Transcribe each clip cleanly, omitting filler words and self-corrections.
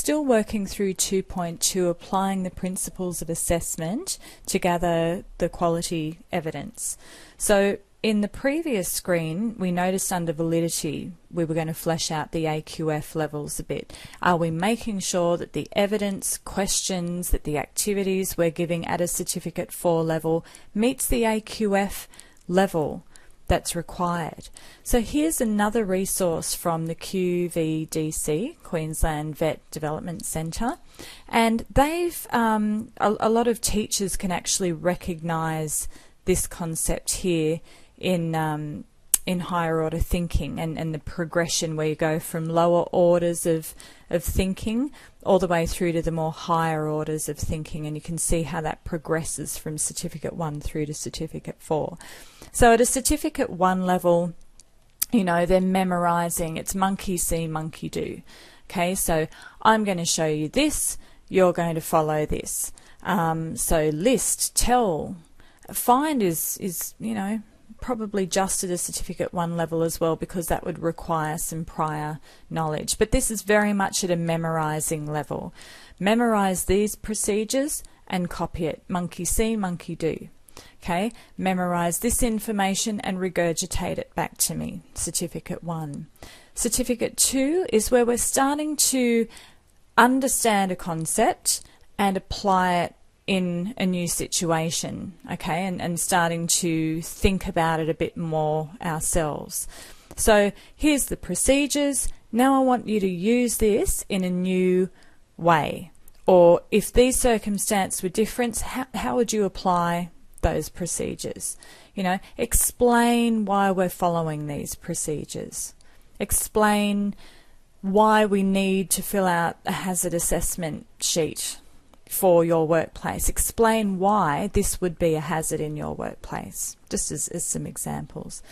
still working through 2.2, applying the principles of assessment to gather the quality evidence. So in the previous screen, we noticed under validity, we were going to flesh out the AQF levels a bit. Are we making sure that the evidence, questions, that the activities we're giving at a Certificate 4 level meets the AQF level that's required? So here's another resource from the QVDC, Queensland Vet Development Centre, and they've, a lot of teachers can actually recognise this concept here in higher order thinking and the progression where you go from lower orders of thinking all the way through to the more higher orders of thinking, and you can see how that progresses from Certificate 1 through to Certificate 4. So at a Certificate 1 level, you know, they're memorising, it's monkey see, monkey do. Okay, so I'm going to show you this, you're going to follow this. So list, tell, find is you know, probably just at a Certificate 1 level as well, because that would require some prior knowledge. But this is very much at a memorising level. Memorise these procedures and copy it. Monkey see, monkey do. Okay, memorise this information and regurgitate it back to me. Certificate 1. Certificate 2 is where we're starting to understand a concept and apply it in a new situation, okay, and starting to think about it a bit more ourselves. So here's the procedures. Now I want you to use this in a new way. Or if these circumstances were different, how would you apply those procedures? You know, explain why we're following these procedures. Explain why we need to fill out a hazard assessment sheet for your workplace. Explain why this would be a hazard in your workplace, just as some examples.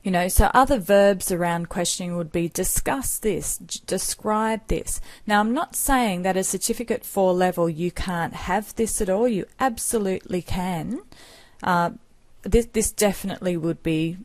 You know, so other verbs around questioning would be discuss this, describe this. Now, I'm not saying that at Certificate 4 level you can't have this at all. You absolutely can. This definitely would be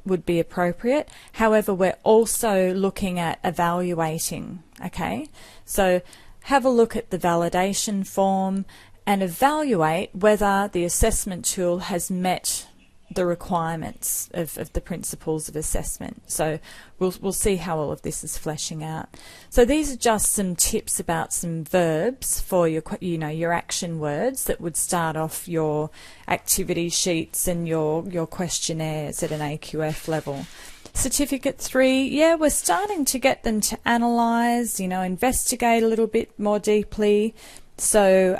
appropriate. However, we're also looking at evaluating, okay? So have a look at the validation form and evaluate whether the assessment tool has met the requirements of the principles of assessment. So we'll see how all of this is fleshing out. So these are just some tips about some verbs for your action words that would start off your activity sheets and your questionnaires at an AQF level. Certificate 3, yeah, we're starting to get them to analyse, investigate a little bit more deeply. So,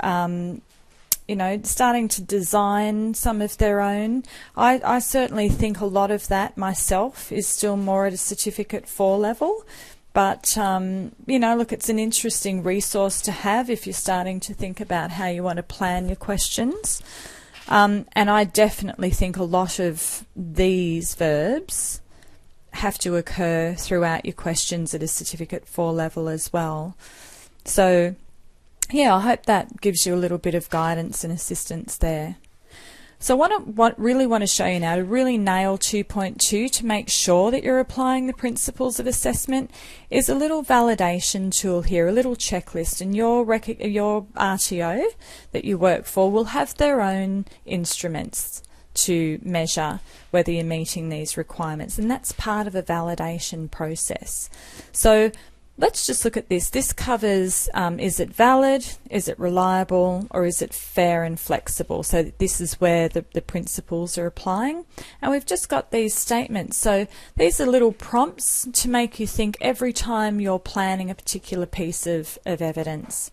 starting to design some of their own. I certainly think a lot of that myself is still more at a Certificate 4 level. But, look, it's an interesting resource to have if you're starting to think about how you want to plan your questions. And I definitely think a lot of these verbs have to occur throughout your questions at a Certificate 4 level as well. So, yeah, I hope that gives you a little bit of guidance and assistance there. So what really want to show you now to really nail 2.2 to make sure that you're applying the principles of assessment is a little validation tool here, a little checklist, and your RTO that you work for will have their own instruments to measure whether you're meeting these requirements, and that's part of a validation process. So let's just look at this. This covers is it valid, is it reliable, or is it fair and flexible? So this is where the principles are applying. And we've just got these statements. So these are little prompts to make you think every time you're planning a particular piece of evidence.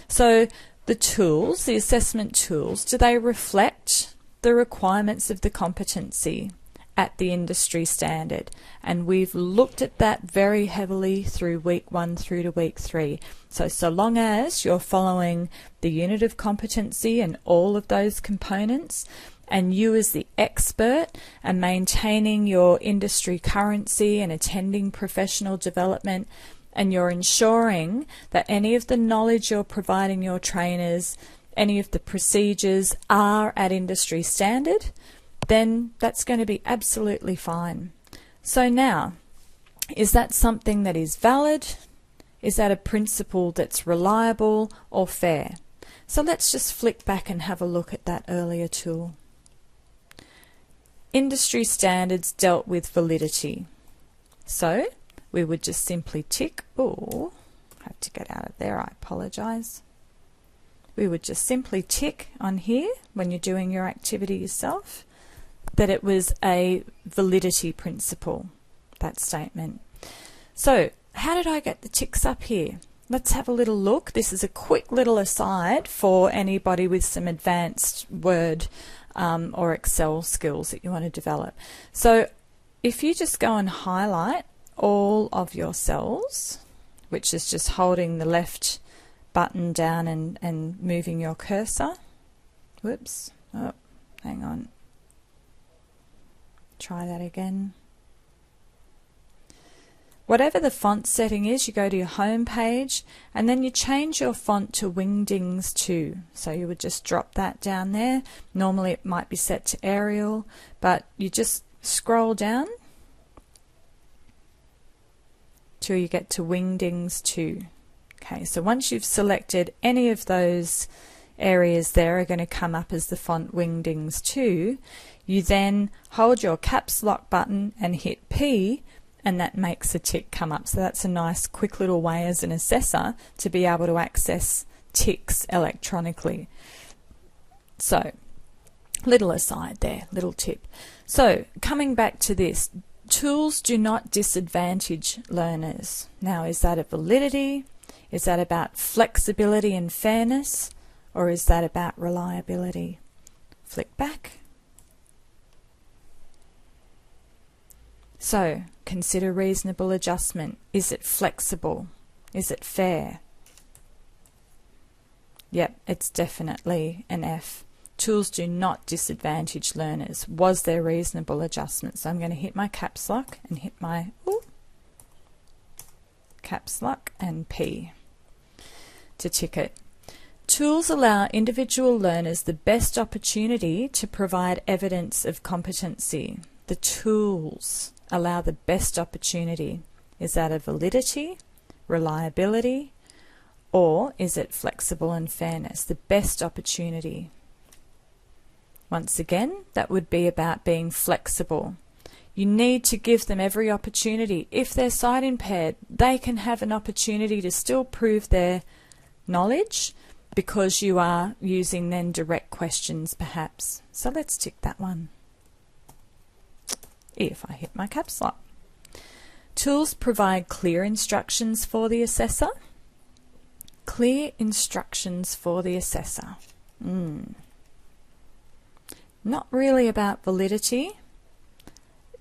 So the tools, the assessment tools, do they reflect the requirements of the competency at the industry standard? And we've looked at that very heavily through week 1 through to week 3. So long as you're following the unit of competency and all of those components, and you as the expert are maintaining your industry currency and attending professional development, and you're ensuring that any of the knowledge you're providing your trainers, any of the procedures are at industry standard, then that's going to be absolutely fine. So now, is that something that is valid? Is that a principle that's reliable or fair? So let's just flick back and have a look at that earlier tool. Industry standards dealt with validity. So we would just simply tick, oh, I have to get out of there, I apologise. We would just simply tick on here when you're doing your activity yourself that it was a validity principle, that statement. So how did I get the ticks up here? Let's have a little look. This is a quick little aside for anybody with some advanced Word or Excel skills that you want to develop. So if you just go and highlight all of your cells, which is just holding the left button down and moving your cursor. Whoops. Oh, hang on. Try that again. Whatever the font setting is, you go to your home page and then you change your font to Wingdings 2. So you would just drop that down there. Normally it might be set to Arial, but you just scroll down till you get to Wingdings 2. Okay, so once you've selected any of those areas there are going to come up as the font Wingdings 2, you then hold your caps lock button and hit P, and that makes a tick come up. So that's a nice quick little way as an assessor to be able to access ticks electronically. So little aside there, little tip. So coming back to this, tools do not disadvantage learners. Now, is that a validity? Is that about flexibility and fairness? Or is that about reliability? Flick back. So, consider reasonable adjustment. Is it flexible? Is it fair? Yep, it's definitely an F. Tools do not disadvantage learners. Was there reasonable adjustment? So I'm going to hit my caps lock and hit my caps lock and P to tick it. Tools allow individual learners the best opportunity to provide evidence of competency. The tools allow the best opportunity. Is that a validity, reliability, or is it flexible and fairness? The best opportunity. Once again, that would be about being flexible. You need to give them every opportunity. If they're sight impaired, they can have an opportunity to still prove their knowledge because you are using then direct questions perhaps. So let's tick that one. If I hit my caps lock. Tools provide clear instructions for the assessor. Clear instructions for the assessor. Not really about validity.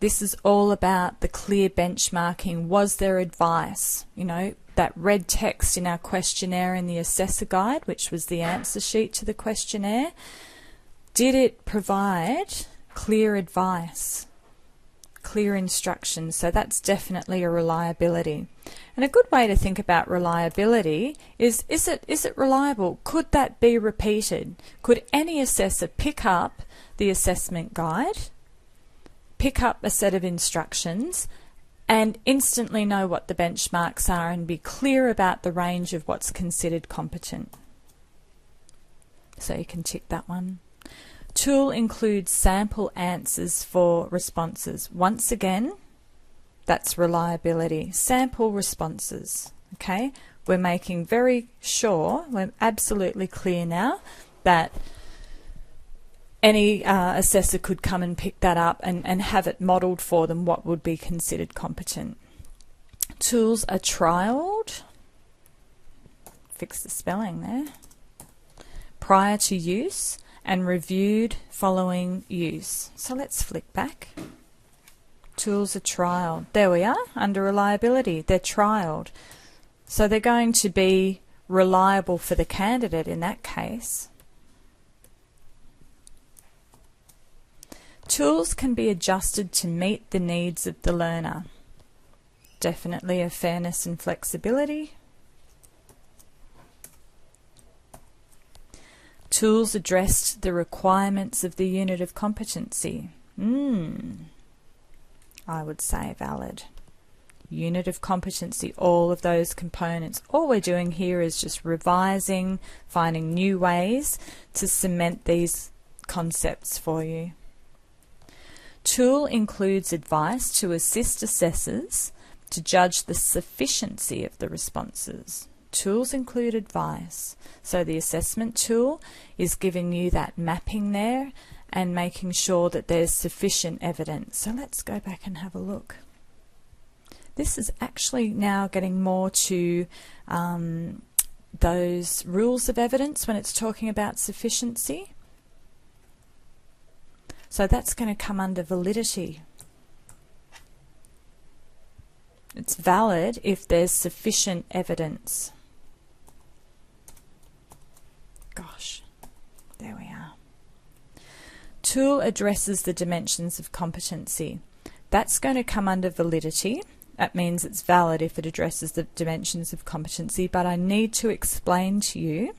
This is all about the clear benchmarking. Was there advice? You know, that red text in our questionnaire in the assessor guide, which was the answer sheet to the questionnaire, did it provide clear advice, clear instructions? So that's definitely a reliability. And a good way to think about reliability is it reliable? Could that be repeated? Could any assessor pick up the assessment guide, pick up a set of instructions, and instantly know what the benchmarks are and be clear about the range of what's considered competent? So you can tick that one. Tool includes sample answers for responses. Once again, that's reliability. Sample responses. Okay, we're making very sure, we're absolutely clear now that any assessor could come and pick that up and have it modelled for them what would be considered competent. Tools are trialled, fix the spelling there, prior to use and reviewed following use. So let's flick back. Tools are trialled. There we are, under reliability. They're trialled. So they're going to be reliable for the candidate in that case. Tools can be adjusted to meet the needs of the learner. Definitely a fairness and flexibility. Tools addressed the requirements of the unit of competency. I would say valid. unit of competency, all of those components. All we're doing here is just revising, finding new ways to cement these concepts for you. Tool includes advice to assist assessors to judge the sufficiency of the responses. Tools include advice. So the assessment tool is giving you that mapping there and making sure that there's sufficient evidence. So let's go back and have a look. This is actually now getting more to those rules of evidence when it's talking about sufficiency. So that's going to come under validity. It's valid if there's sufficient evidence. Gosh, there we are. Tool addresses the dimensions of competency. That's going to come under validity. That means it's valid if it addresses the dimensions of competency, but I need to explain to you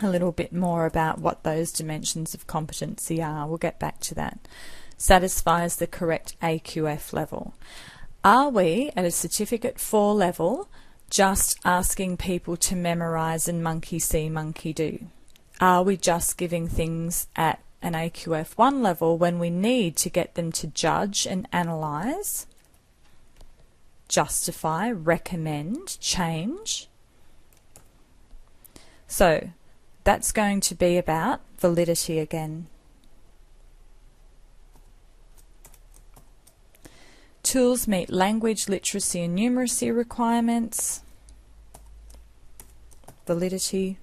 a little bit more about what those dimensions of competency are. We'll get back to that. Satisfies the correct AQF level. Are we at a Certificate 4 level just asking people to memorise and monkey see, monkey do? Are we just giving things at an AQF 1 level when we need to get them to judge and analyse, justify, recommend, change? So that's going to be about validity again. Tools meet language, literacy and numeracy requirements. Validity.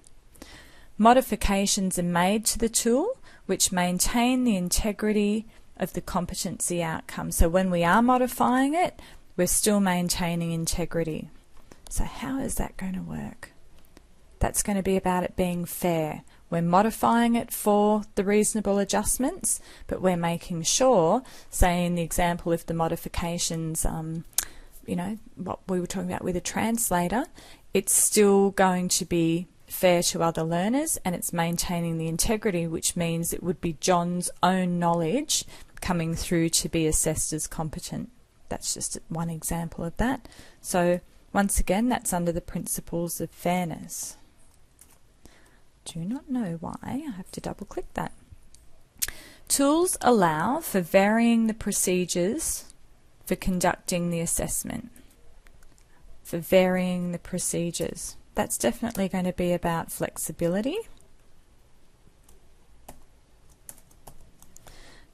Modifications are made to the tool which maintain the integrity of the competency outcome. So when we are modifying it, we're still maintaining integrity. So how is that going to work? That's going to be about it being fair. We're modifying it for the reasonable adjustments, but we're making sure, say in the example if the modifications, what we were talking about with a translator, it's still going to be fair to other learners and it's maintaining the integrity, which means it would be John's own knowledge coming through to be assessed as competent. That's just one example of that. So once again, that's under the principles of fairness. Do not know why. I have to double click that. Tools allow for varying the procedures for conducting the assessment. For varying the procedures. That's definitely going to be about flexibility.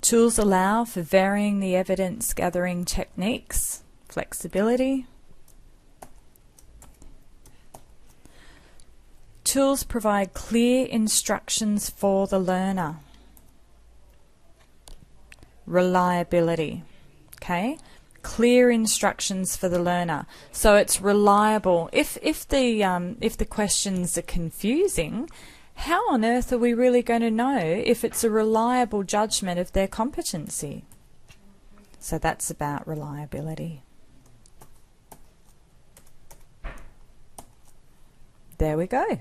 Tools allow for varying the evidence gathering techniques. Flexibility. Tools provide clear instructions for the learner. Reliability. Okay? Clear instructions for the learner. So it's reliable. If the questions are confusing, how on earth are we really going to know if it's a reliable judgment of their competency? So that's about reliability. There we go.